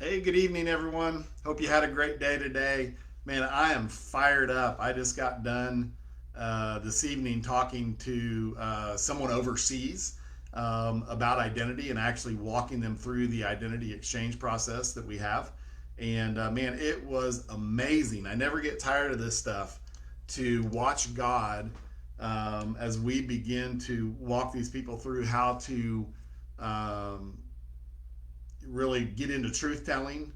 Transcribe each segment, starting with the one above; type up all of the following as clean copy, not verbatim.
Hey, good evening, everyone. Hope you had a great day today. Man, I am fired up. I just got done this evening talking to someone overseas about identity and actually walking them through the identity exchange process that we have. And man, it was amazing. I never get tired of this stuff to watch God as we begin to walk these people through how to um, really get into truth telling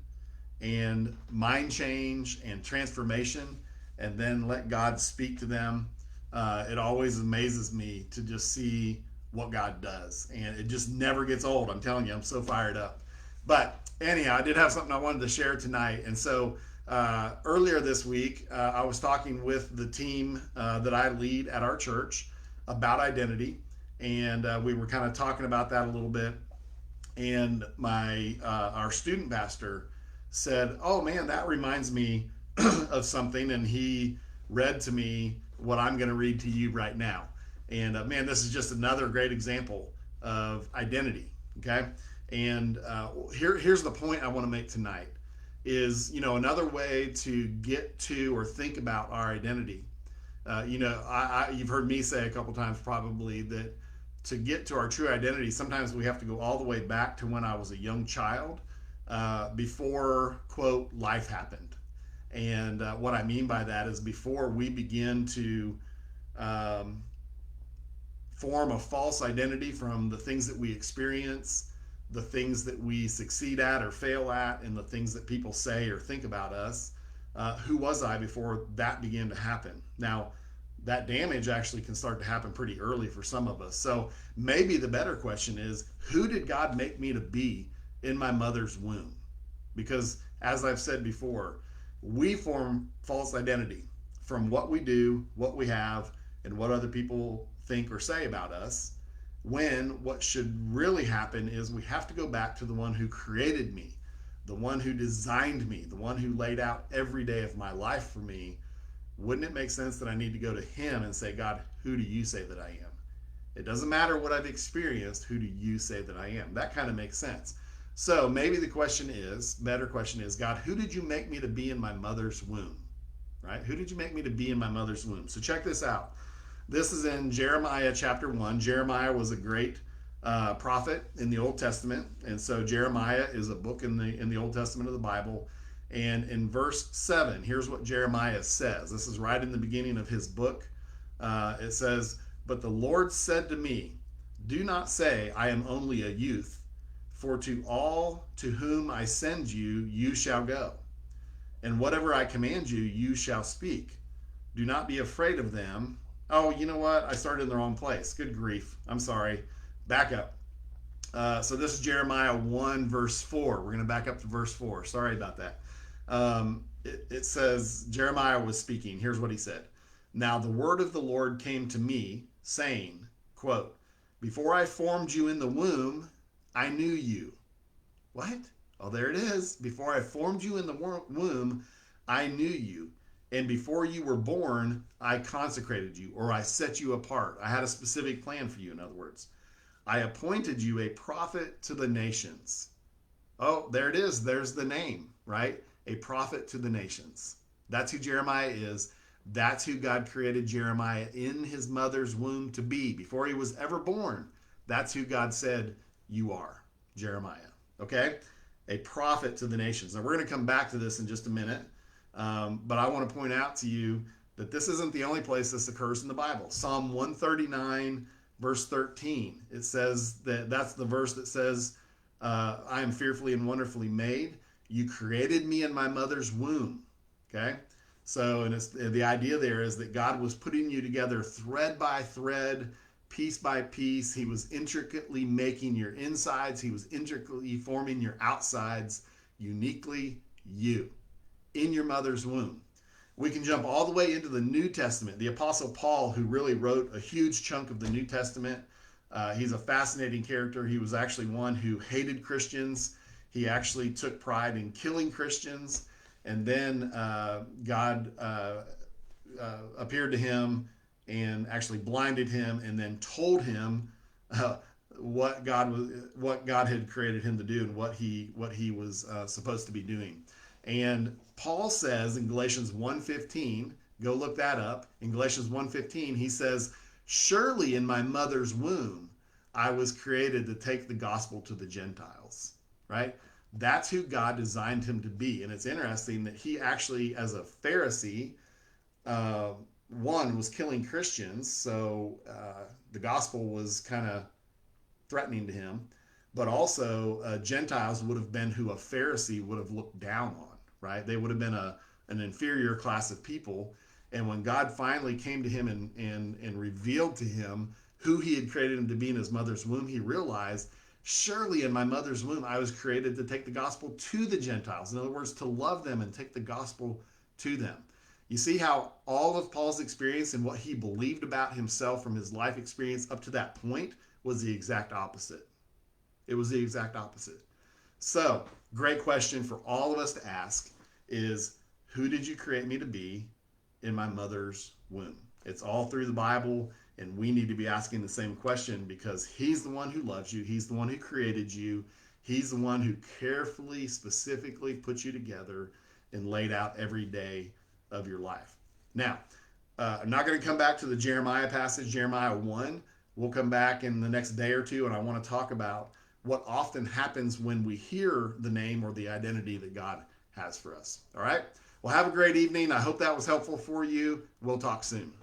and mind change and transformation, and then let God speak to them. It always amazes me to just see what God does, and it just never gets old. I'm telling you, I'm so fired up. But anyhow, I did have something I wanted to share tonight, and so earlier this week, I was talking with the team that I lead at our church about identity, and we were kind of talking about that a little bit, and my our student pastor said, "Oh man, that reminds me of something," and he read to me what I'm going to read to you right now. And man, this is just another great example of identity. Okay, and here's the point I want to make tonight: is another way to get to or think about our identity. You've heard me say a couple times probably that to get to our true identity, sometimes we have to go all the way back to when I was a young child, before, quote, life happened. And what I mean by that is before we begin to um, form a false identity from the things that we experience, the things that we succeed at or fail at, and the things that people say or think about us. Who was I before that began to happen? Now, that damage actually can start to happen pretty early for some of us. So maybe the better question is, who did God make me to be in my mother's womb? Because as I've said before, we form false identity from what we do, what we have, and what other people think or say about us. When what should really happen is we have to go back to the one who created me, the one who designed me, the one who laid out every day of my life for me. Wouldn't it make sense that I need to go to him and say, God, who do you say that I am? It doesn't matter what I've experienced. Who do you say that I am? That kind of makes sense. So maybe the question is, better question is, God, who did you make me to be in my mother's womb? Right? Who did you make me to be in my mother's womb? So check this out. This is in Jeremiah chapter 1. Jeremiah was a great prophet in the Old Testament. And so Jeremiah is a book in the Old Testament of the Bible. And in verse 7, here's what Jeremiah says. This is right in the beginning of his book. It says, "But the Lord said to me, do not say, I am only a youth, for to all to whom I send you, you shall go. And whatever I command you, you shall speak. Do not be afraid of them." Oh, you know what? I started in the wrong place. Good grief. I'm sorry. Back up. So this is Jeremiah 1, verse 4. We're going to back up to verse 4. Sorry about that. It says, Jeremiah was speaking. Here's what he said. "Now the word of the Lord came to me, saying, quote, before I formed you in the womb, I knew you." What? Oh, there it is. "Before I formed you in the womb, I knew you. And before you were born, I consecrated you," or I set you apart. I had a specific plan for you, in other words. "I appointed you a prophet to the nations." Oh, there it is. There's the name, right? A prophet to the nations. That's who Jeremiah is. That's who God created Jeremiah in his mother's womb to be. Before he was ever born, that's who God said, you are, Jeremiah. Okay? A prophet to the nations. Now, we're going to come back to this in just a minute. But I want to point out to you that this isn't the only place this occurs in the Bible. Psalm 139, verse 13. It says that's the verse that says, "I am fearfully and wonderfully made. You created me in my mother's womb." Okay? So, and the idea there is that God was putting you together thread by thread, piece by piece. He was intricately making your insides. He was intricately forming your outsides, uniquely you, in your mother's womb. We can jump all the way into the New Testament. The Apostle Paul, who really wrote a huge chunk of the New Testament, he's a fascinating character. He was actually one who hated Christians. He actually took pride in killing Christians. And then God appeared to him and actually blinded him and then told him what God had created him to do, and what he was supposed to be doing. And Paul says in Galatians 1:15, go look that up. In Galatians 1:15, he says, "Surely in my mother's womb I was created to take the gospel to the Gentiles." Right? That's who God designed him to be. And it's interesting that he actually, as a Pharisee, uh, one was killing Christians, so the gospel was kind of threatening to him. But also, Gentiles would have been who a Pharisee would have looked down on, right? They would have been an inferior class of people. And when God finally came to him and revealed to him who he had created him to be in his mother's womb, he realized, surely in my mother's womb, I was created to take the gospel to the Gentiles. In other words, to love them and take the gospel to them. You see how all of Paul's experience and what he believed about himself from his life experience up to that point was the exact opposite. It was the exact opposite. So, great question for all of us to ask is, who did you create me to be in my mother's womb? It's all through the Bible, and we need to be asking the same question because he's the one who loves you. He's the one who created you. He's the one who carefully, specifically put you together and laid out every day of your life. Now, I'm not going to come back to the Jeremiah passage, Jeremiah 1. We'll come back in the next day or two, and I want to talk about what often happens when we hear the name or the identity that God has for us. All right? Well, have a great evening. I hope that was helpful for you. We'll talk soon.